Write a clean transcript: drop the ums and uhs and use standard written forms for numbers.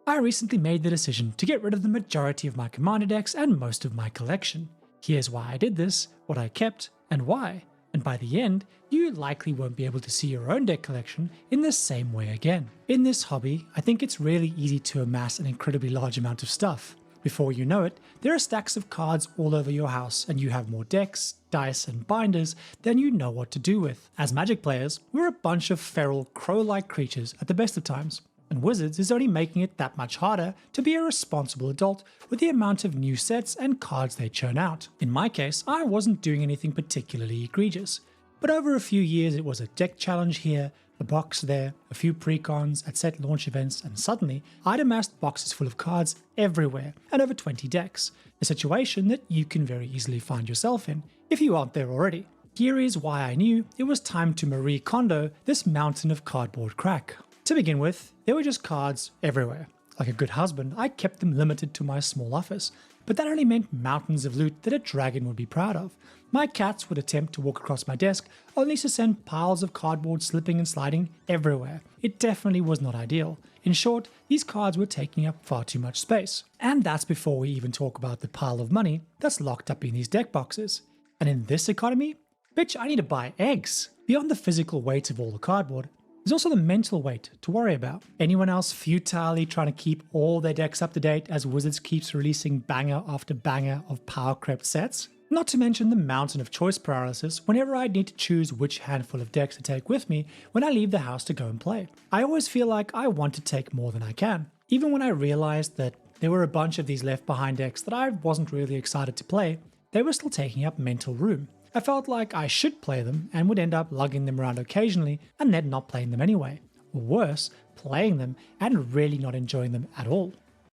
I recently made the decision to get rid of the majority of my commander decks and most of my collection. Here's why I did this, what I kept, and why, and by the end, you likely won't be able to see your own deck collection in the same way again. In this hobby, I think it's really easy to amass an incredibly large amount of stuff. Before you know it, there are stacks of cards all over your house and you have more decks, dice, and binders than you know what to do with. As Magic players, we're a bunch of feral, crow-like creatures at the best of times. And Wizards is only making it that much harder to be a responsible adult with the amount of new sets and cards they churn out. In my case, I wasn't doing anything particularly egregious, but over a few years it was a deck challenge here, a box there, a few precons at set launch events, and suddenly I'd amassed boxes full of cards everywhere and over 20 decks, a situation that you can very easily find yourself in if you aren't there already. Here is why I knew it was time to Marie Kondo this mountain of cardboard crack. To begin with, there were just cards everywhere. Like a good husband, I kept them limited to my small office, but that only meant mountains of loot that a dragon would be proud of. My cats would attempt to walk across my desk, only to send piles of cardboard slipping and sliding everywhere. It definitely was not ideal. In short, these cards were taking up far too much space. And that's before we even talk about the pile of money that's locked up in these deck boxes. And in this economy, bitch, I need to buy eggs. Beyond the physical weight of all the cardboard, there's also the mental weight to worry about. Anyone else futilely trying to keep all their decks up to date as Wizards keeps releasing banger after banger of power crept sets? Not to mention the mountain of choice paralysis whenever I need to choose which handful of decks to take with me when I leave the house to go and play. I always feel like I want to take more than I can. Even when I realized that there were a bunch of these left behind decks that I wasn't really excited to play, they were still taking up mental room. I felt like I should play them and would end up lugging them around occasionally and then not playing them anyway. Or worse, playing them and really not enjoying them at all.